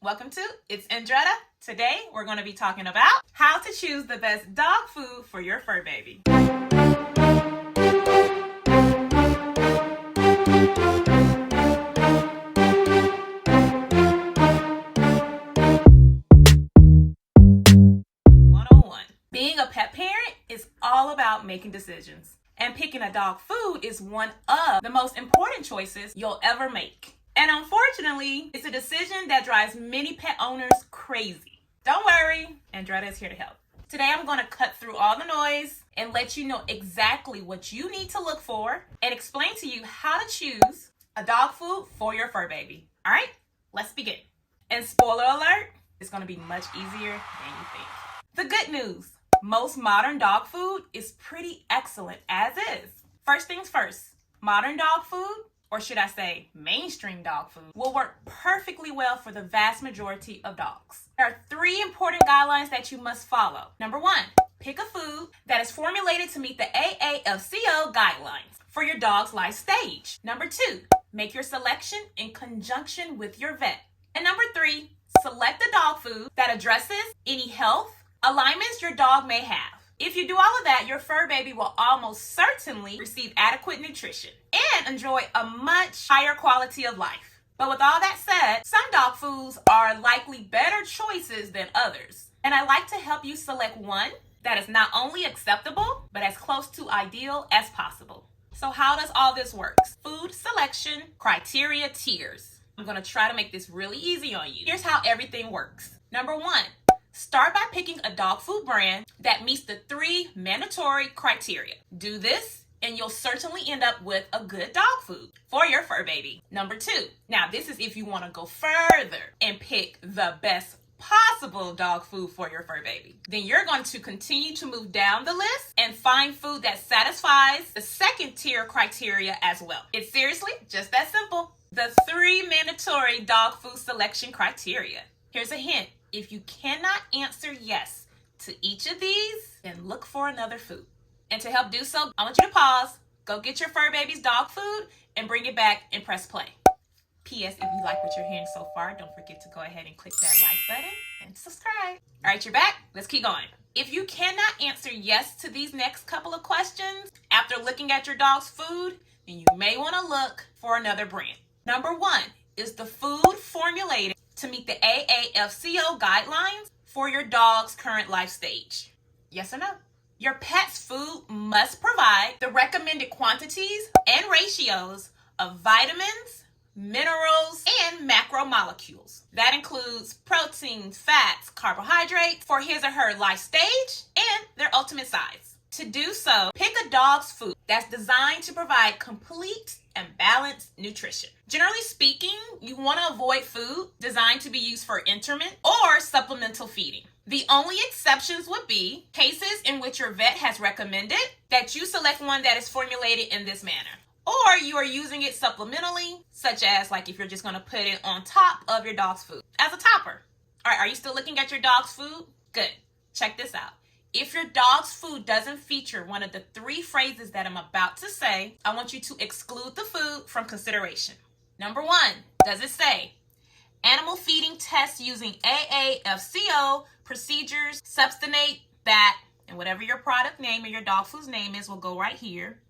Welcome to It's Andretta. Today we're going to be talking about how to choose the best dog food for your fur baby. Being a pet parent is all about making decisions, and picking a dog food is one of the most important choices you'll ever make. And unfortunately, it's a decision that drives many pet owners crazy. Don't worry, Andretta is here to help. Today I'm going to cut through all the noise and let you know exactly what you need to look for and explain to you how to choose a dog food for your fur baby. All right, let's begin. And spoiler alert, it's going to be much easier than you think. The good news, most modern dog food is pretty excellent as is. First things first, modern dog food, or should I say mainstream dog food, will work perfectly well for the vast majority of dogs. There are 3 important guidelines that you must follow. Number 1, pick a food that is formulated to meet the AAFCO guidelines for your dog's life stage. Number 2, make your selection in conjunction with your vet. And number 3, select a dog food that addresses any health alignments your dog may have. If you do all of that, your fur baby will almost certainly receive adequate nutrition and enjoy a much higher quality of life. But with all that said, some dog foods are likely better choices than others. And I like to help you select one that is not only acceptable, but as close to ideal as possible. So how does all this work? Food selection criteria tiers. I'm going to try to make this really easy on you. Here's how everything works. Number 1, start by picking a dog food brand that meets the 3 mandatory criteria. Do this, and you'll certainly end up with a good dog food for your fur baby. Number 2, now this is if you want to go further and pick the best possible dog food for your fur baby. Then you're going to continue to move down the list and find food that satisfies the 2nd tier criteria as well. It's seriously just that simple. The 3 mandatory dog food selection criteria. Here's a hint. If you cannot answer yes to each of these, then look for another food. And to help do so, I want you to pause, go get your fur baby's dog food, and bring it back and press play. P.S. If you like what you're hearing so far, don't forget to go ahead and click that like button and subscribe. All right, you're back. Let's keep going. If you cannot answer yes to these next couple of questions after looking at your dog's food, then you may want to look for another brand. Number 1 is the food formulated to meet the AAFCO guidelines for your dog's current life stage. Yes or no? Your pet's food must provide the recommended quantities and ratios of vitamins, minerals, and macromolecules. That includes proteins, fats, carbohydrates for his or her life stage and their ultimate size. To do so, pick a dog's food that's designed to provide complete and balanced nutrition. Generally speaking, you want to avoid food designed to be used for intermittent or supplemental feeding. The only exceptions would be cases in which your vet has recommended that you select one that is formulated in this manner, or you are using it supplementally, such as like if you're just going to put it on top of your dog's food as a topper. All right, are you still looking at your dog's food? Good. Check this out. If your dog's food doesn't feature one of the 3 phrases that I'm about to say, I want you to exclude the food from consideration. Number 1, does it say animal feeding tests using AAFCO procedures, substanate that, and whatever your product name or your dog food's name is will go right here,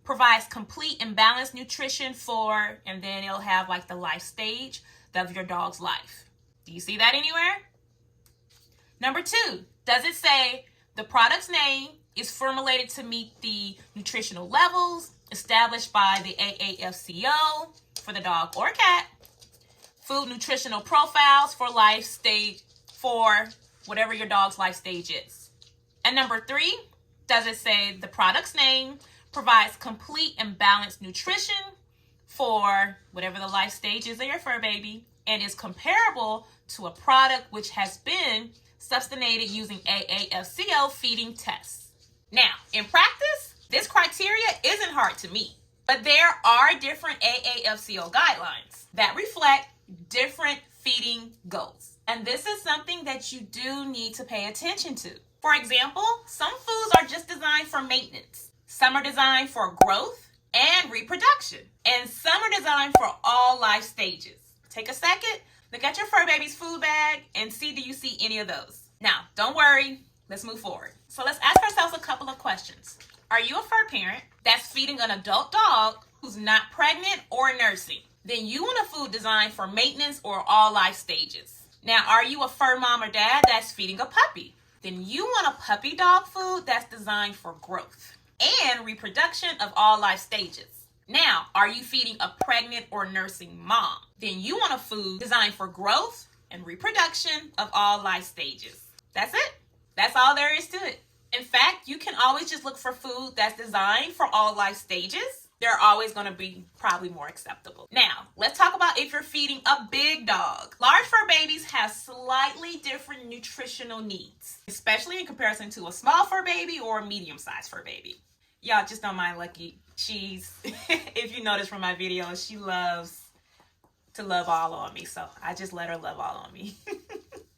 provides complete and balanced nutrition for, and then it'll have like the life stage of your dog's life. Do you see that anywhere? Number 2, does it say the product's name is formulated to meet the nutritional levels established by the AAFCO for the dog or cat, food nutritional profiles for life stage for whatever your dog's life stage is. And number 3, does it say the product's name provides complete and balanced nutrition for whatever the life stage is of your fur baby and is comparable to a product which has been substantiated using AAFCO feeding tests. Now, in practice, this criteria isn't hard to meet, but there are different AAFCO guidelines that reflect different feeding goals. And this is something that you do need to pay attention to. For example, some foods are just designed for maintenance. Some are designed for growth and reproduction. And some are designed for all life stages. Take a second Look at your fur baby's food bag and see, do you see any of those? Now, don't worry. Let's move forward. So let's ask ourselves a couple of questions. Are you a fur parent that's feeding an adult dog who's not pregnant or nursing? Then you want a food designed for maintenance or all life stages. Now, are you a fur mom or dad that's feeding a puppy? Then you want a puppy dog food that's designed for growth and reproduction of all life stages. Now, are you feeding a pregnant or nursing mom? Then you want a food designed for growth and reproduction of all life stages. That's it. That's all there is to it. In fact, you can always just look for food that's designed for all life stages. They're always going to be probably more acceptable. Now, let's talk about if you're feeding a big dog. Large fur babies have slightly different nutritional needs, especially in comparison to a small fur baby or a medium-sized fur baby. Y'all just don't mind Lucky. If you notice from my videos, she loves to love all on me. So I just let her love all on me.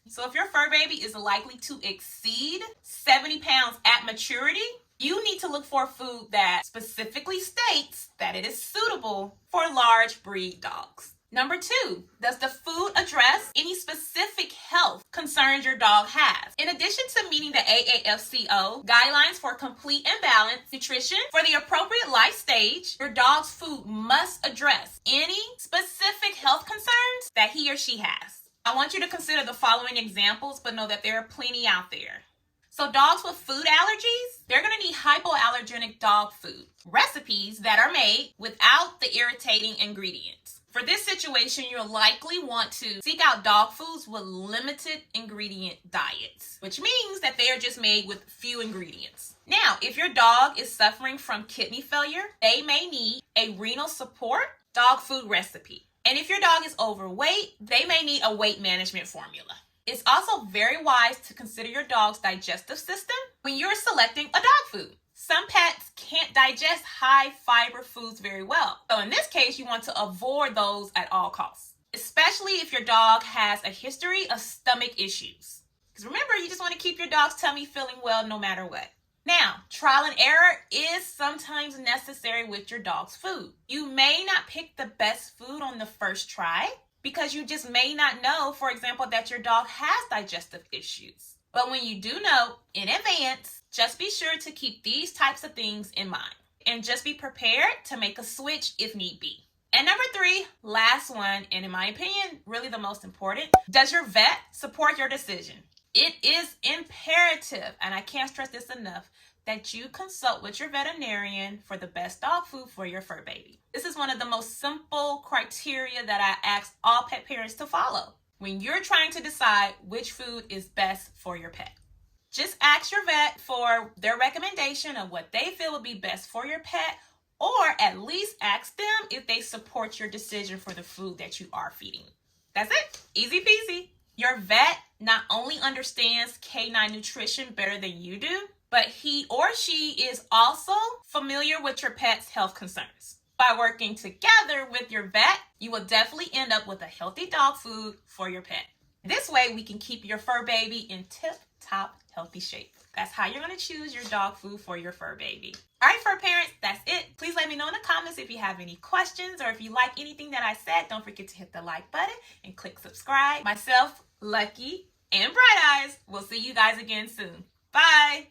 So if your fur baby is likely to exceed 70 pounds at maturity, you need to look for food that specifically states that it is suitable for large breed dogs. Number 2, does the food address any specific health concerns your dog has? In addition to meeting the AAFCO guidelines for complete and balanced nutrition for the appropriate life stage, your dog's food must address any specific health concerns that he or she has. I want you to consider the following examples, but know that there are plenty out there. So dogs with food allergies, they're going to need hypoallergenic dog food recipes that are made without the irritating ingredients. For this situation, you'll likely want to seek out dog foods with limited ingredient diets, which means that they are just made with few ingredients. Now, if your dog is suffering from kidney failure, they may need a renal support dog food recipe. And if your dog is overweight, they may need a weight management formula. It's also very wise to consider your dog's digestive system when you're selecting a dog food. Some pets can't digest high fiber foods very well. So in this case, you want to avoid those at all costs, especially if your dog has a history of stomach issues. Because remember, you just want to keep your dog's tummy feeling well no matter what. Now, trial and error is sometimes necessary with your dog's food. You may not pick the best food on the first try because you just may not know, for example, that your dog has digestive issues. But when you do know in advance, just be sure to keep these types of things in mind and just be prepared to make a switch if need be. And number 3, last one, and in my opinion, really the most important, does your vet support your decision? It is imperative, and I can't stress this enough, that you consult with your veterinarian for the best dog food for your fur baby. This is one of the most simple criteria that I ask all pet parents to follow when you're trying to decide which food is best for your pet. Just ask your vet for their recommendation of what they feel would be best for your pet, or at least ask them if they support your decision for the food that you are feeding. That's it. Easy peasy. Your vet not only understands canine nutrition better than you do, but he or she is also familiar with your pet's health concerns. By working together with your vet, you will definitely end up with a healthy dog food for your pet. This way, we can keep your fur baby in tip-top healthy shape. That's how you're going to choose your dog food for your fur baby. All right, fur parents, that's it. Please let me know in the comments if you have any questions or if you like anything that I said. Don't forget to hit the like button and click subscribe. Myself, Lucky, and Bright Eyes will see you guys again soon. Bye.